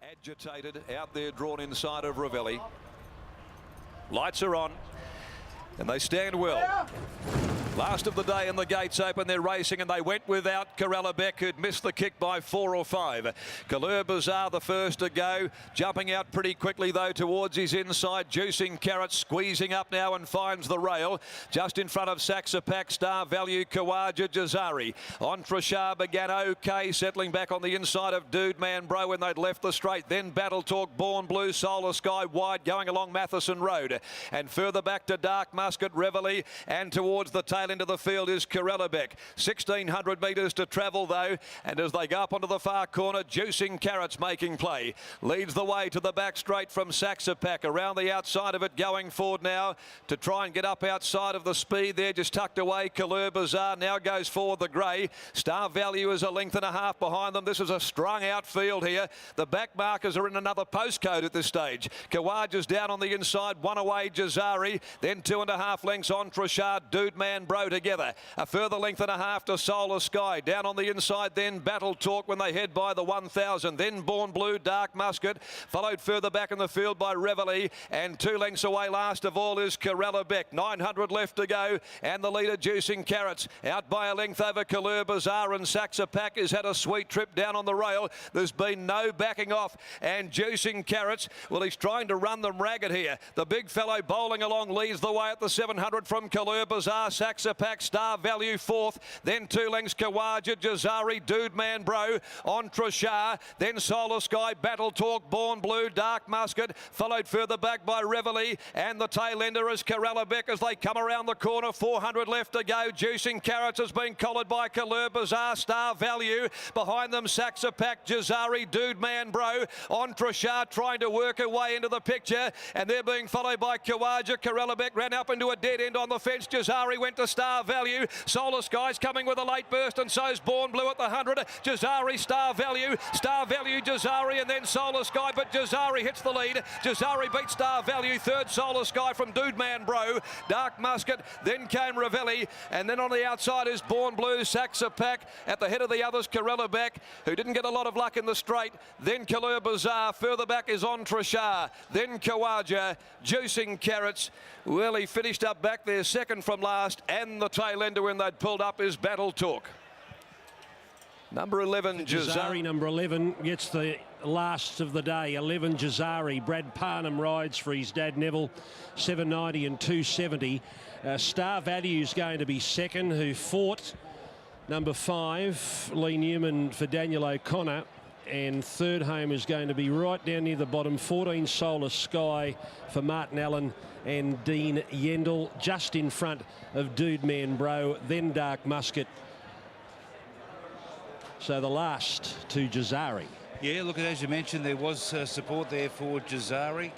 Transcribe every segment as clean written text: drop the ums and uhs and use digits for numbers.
Agitated out there, drawn inside of Ravelli. Lights are on and they stand well. Last of the day and the gates open, they're racing and they went without Corella Beck, who'd missed the kick by 4 or 5. Couleur Bazaar the first to go, jumping out pretty quickly though towards his inside. Juicing Carrot squeezing up now and finds the rail. Just in front of Saxapac, Star Value, Kawaja, Jazari. Entrechar began okay, settling back on the inside of Dude Man Bro when they'd left the straight. Then Battle Talk, Born Blue, Solar Sky wide going along Matheson Road. And further back to Dark Musket, Reveille, and towards the tail into the field is Corella Beck. 1,600 metres to travel though, and as they go up onto the far corner, Juicing Carrots making play. Leads the way to the back straight from Saxapac. Around the outside of it, going forward now to try and get up outside of the speed there, just tucked away. Couleur Bazaar now goes forward, the grey. Star Value is a length and a half behind them. This is a strung out field here. The back markers are in another postcode at this stage. Kawaja's down on the inside, one away Jazari, then 2.5 lengths Entrechar, Dude Man Bro together. A further length and a half to Solar Sky. Down on the inside then Battle Talk when they head by the 1,000. Then Born Blue, Dark Musket, followed further back in the field by Reveille, and 2 lengths away last of all is Corella Beck. 900 left to go, and the leader Juicing Carrots out by a length over Couleur Bazaar, and Saxapac has had a sweet trip down on the rail. There's been no backing off, and Juicing Carrots, well, he's trying to run them ragged here. The big fellow bowling along leads the way at the 700 from Couleur Bazaar. Saxapac, Star Value fourth, then 2 lengths Kawaja, Jazari, Dude Man Bro, Entrechar, then Solar Sky, Battle Talk, Born Blue, Dark Musket, followed further back by Reveille, and the tail ender is Corella Beck as they come around the corner. 400 left to go. Juicing Carrots has been collared by Couleur Bazaar, Star Value, behind them Saxapac, Jazari, Dude Man Bro, Entrechar trying to work her way into the picture, and they're being followed by Kawaja. Corella Beck ran up into a dead end on the fence. Jazari went to Star Value. Solar Sky's coming with a late burst, and so's Born Blue at the 100. Jazari, Star Value, Jazari, and then Solar Sky, but Jazari hits the lead. Jazari beats Star Value. Third, Solar Sky from Dude Man Bro. Dark Musket, then came Ravelli, and then on the outside is Born Blue, Saxapac. At the head of the others, Corella Beck, who didn't get a lot of luck in the straight. Then Couleur Bazaar. Further back is Entrechar. Then Kawaja. Juicing Carrots. Well, he finished up back there second from last, and the tail ender when they'd pulled up is Battle Talk. Number 11, Jazari, number 11, gets the last of the day. 11, Jazari. Brad Parnham rides for his dad, Neville, 790 and 270. Star Value is going to be second, who fought number 5, Lee Newman for Daniel O'Connor. And third home is going to be right down near the bottom, 14, Solar Sky for Martin Allen and Dean Yendall, just in front of Dude Man Bro, then Dark Musket. So the last to Jazari. Yeah, look, as you mentioned, there was support there for Jazari.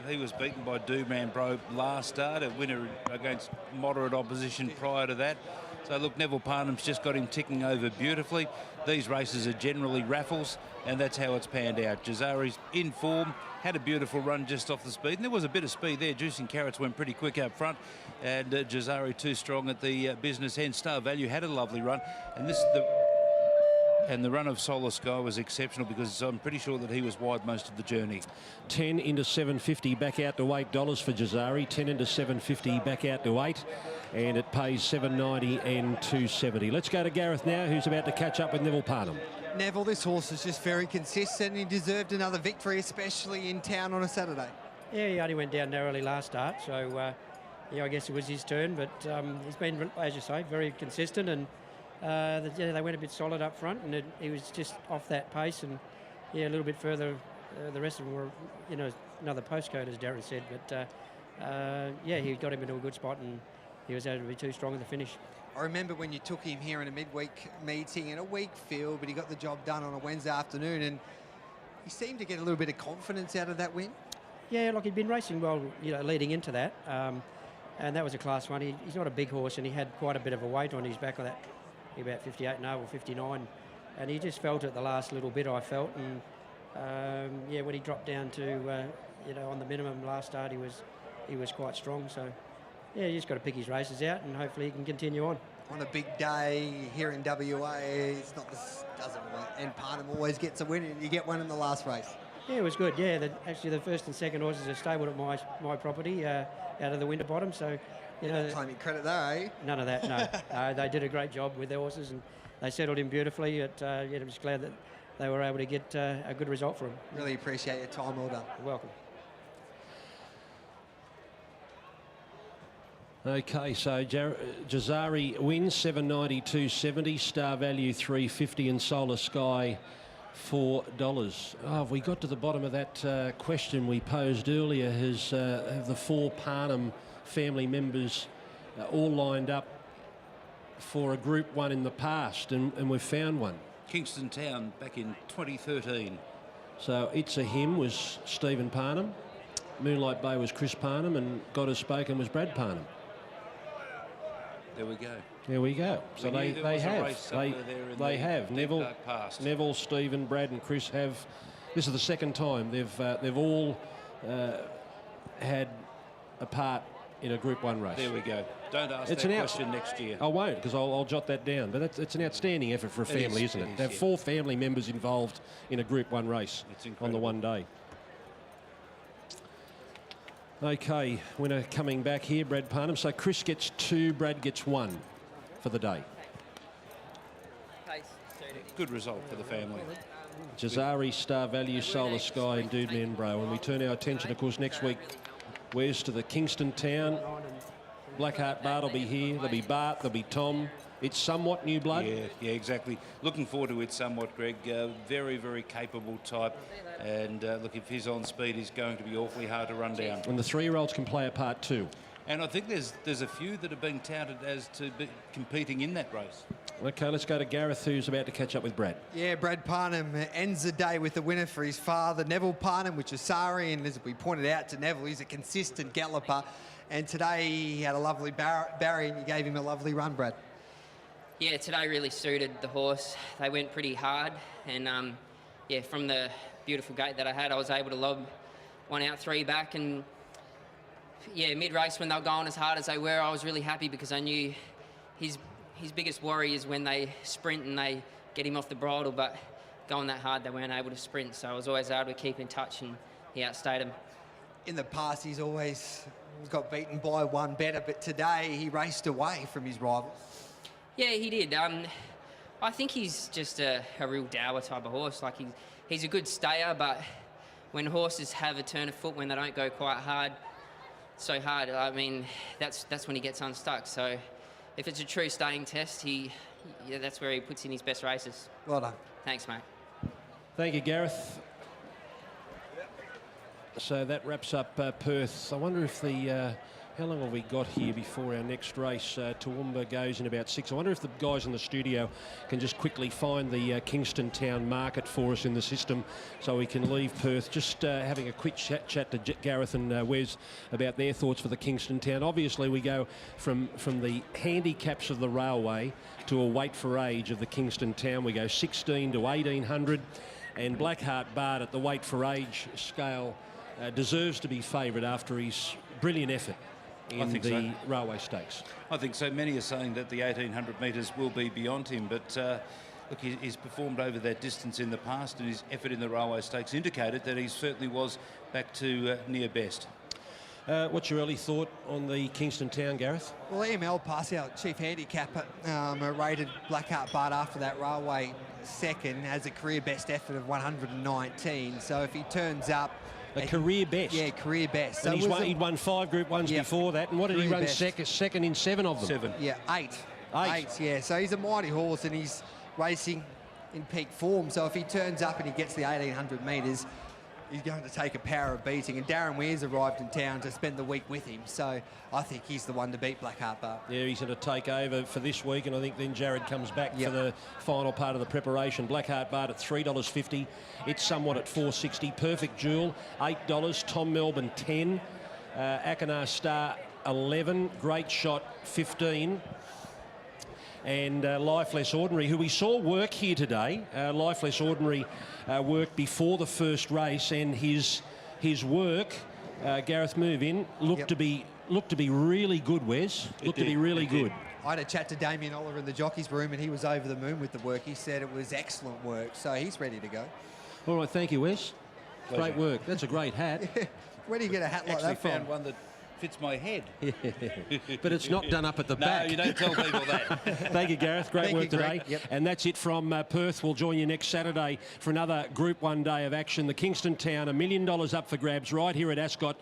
He was beaten by Dude Man Bro last start, a winner against moderate opposition prior to that. So look, Neville Parnham's just got him ticking over beautifully. These races are generally raffles, and that's how it's panned out. Jazari's in form, had a beautiful run just off the speed, and there was a bit of speed there. Juicing Carrots went pretty quick up front, and Jazari too strong at the business end. Star Value had a lovely run, and the run of Solar Sky was exceptional because I'm pretty sure that he was wide most of the journey. 10 into 750, back out to $8 for Jazari. 10 into 750, back out to 8. And it pays 790 and 270. Let's go to Gareth now, who's about to catch up with Neville Parnham. Neville, this horse is just very consistent. He deserved another victory, especially in town on a Saturday. Yeah, he only went down narrowly last start, so yeah, I guess it was his turn. But he's been, as you say, very consistent, and yeah, they went a bit solid up front, and he was just off that pace, and yeah, a little bit further. The rest of them were, you know, another postcode, as Darren said. But yeah, he got him into a good spot, and he was able to be too strong at the finish. I remember when you took him here in a midweek meeting in a weak field, but he got the job done on a Wednesday afternoon, and he seemed to get a little bit of confidence out of that win. Yeah, like he'd been racing well, you know, leading into that, and that was a Class 1. He's not a big horse, and he had quite a bit of a weight on his back of that, about 58 and over, 59, and he just felt it the last little bit, I felt, and yeah, when he dropped down to, you know, on the minimum last start, he was quite strong, so. Yeah, you just got to pick his races out, and hopefully he can continue on. On a big day here in WA, it's not this, doesn't win, and Parnham always gets a win, and you get one in the last race. Yeah, it was good. Yeah, actually the first and second horses are stabled at my property out of the Winterbottom. So, you know, Claiming credit there, eh? none of that. No, they did a great job with their horses and they settled in beautifully. I'm just glad that they were able to get a good result for them. Really appreciate your time. Well done. You're welcome. Okay, so Jazari wins 790.270, star value 350, and Solar Sky $4. Oh, have we got to the bottom of that question we posed earlier? Have the 4 Parnham family members all lined up for a Group 1 in the past, and we've found one? Kingston Town back in 2013. So It's a Hymn was Stephen Parnham, Moonlight Bay was Chris Parnham, and God Has Spoken was Brad Parnham. There we go. There we go. So they have. Neville, Stephen, Brad and Chris have. This is the second time they've all had a part in a Group 1 race. There we go. Don't ask that question next year. I won't, because I'll jot that down. But it's an outstanding effort for a family, isn't it? To have 4 family members involved in a Group 1 race on the one day. Okay, winner coming back here, Brad Parnham. So Chris gets 2, Brad gets 1 for the day. Good result for the family. Jazari, Star Value, Solar Sky and Dude Man Bro. And we turn our attention, of course, next week, where's to the Kingston Town. Blackheart Bart will be here. There'll be Bart, there'll be Tom. It's Somewhat new blood. Yeah, exactly. Looking forward to it somewhat, Greg. Very, very capable type. And look, if he's on speed, he's going to be awfully hard to run down. And the 3-year-olds can play a part too. And I think there's a few that are being touted as to be competing in that race. Okay, let's go to Gareth, who's about to catch up with Brad. Yeah, Brad Parnham ends the day with the winner for his father, Neville Parnham, which is Sari, and as we pointed out to Neville, he's a consistent galloper. And today he had a lovely barrier and you gave him a lovely run, Brad. Yeah, today really suited the horse. They went pretty hard, and yeah, from the beautiful gate that I had, I was able to lob 1 out, 3 back, and yeah, mid-race when they were going as hard as they were, I was really happy because I knew his biggest worry is when they sprint and they get him off the bridle, but going that hard, they weren't able to sprint, so I was always able to keep in touch, and he outstayed him. In the past, he's always got beaten by one better, but today he raced away from his rival. Yeah, he did. I think he's just a real dour type of horse. Like he's a good stayer, but when horses have a turn of foot when they don't go quite hard, so hard, I mean, that's when he gets unstuck. So if it's a true staying test, that's where he puts in his best races. Well done. Thanks, mate. Thank you, Gareth. So that wraps up Perth. I wonder if how long have we got here before our next race? Toowoomba goes in about 6. I wonder if the guys in the studio can just quickly find the Kingston Town market for us in the system so we can leave Perth. Just having a quick chat to Gareth and Wes about their thoughts for the Kingston Town. Obviously, we go from the handicaps of the railway to a weight for age of the Kingston Town. We go 16 to 1800, and Blackheart Bart at the weight for age scale deserves to be favoured after his brilliant effort in the railway stakes. I think so. Many are saying that the 1800 metres will be beyond him, but look, he's performed over that distance in the past, and his effort in the railway stakes indicated that he certainly was back to near best. What's your early thought on the Kingston Town, Gareth? Well, EML Pass, our chief handicapper, rated Blackheart Bart after that railway second as a career best effort of 119. So if he turns up, a career best. Yeah, career best. And so he'd won 5 Group 1s before that. And what did he run second in 7 of them? 7. Yeah, 8. 8, yeah. So he's a mighty horse and he's racing in peak form. So if he turns up and he gets the 1800 metres, he's going to take a power of beating. And Darren Weir's arrived in town to spend the week with him. So I think he's the one to beat Blackheart Bart. Yeah, he's going to take over for this week, and I think then Jared comes back for the final part of the preparation. Blackheart Bart at $3.50. It's Somewhat at $4.60. Perfect Jewel, $8. Tom Melbourne, 10. Akinar Star, 11. Great Shot, 15. And Life Less Ordinary, who we saw work here today. Life Less Ordinary worked before the first race, and his work, Gareth, move in, looked to be really good, Wes. Looked to be really good. I had a chat to Damien Oliver in the jockey's room, and he was over the moon with the work. He said it was excellent work, so he's ready to go. All right, thank you, Wes. Great work. That's a great hat. Where do you get a hat like Actually that from? found one that fits my head. But it's not done up at the back. No, you don't tell people that. Thank you, Gareth. Great Thank work you, today. Greg. Yep. And that's it from Perth. We'll join you next Saturday for another Group 1 day of action. The Kingston Town, $1 million up for grabs right here at Ascot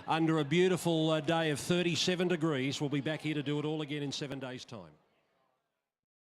under a beautiful day of 37 degrees. We'll be back here to do it all again in 7 days' time.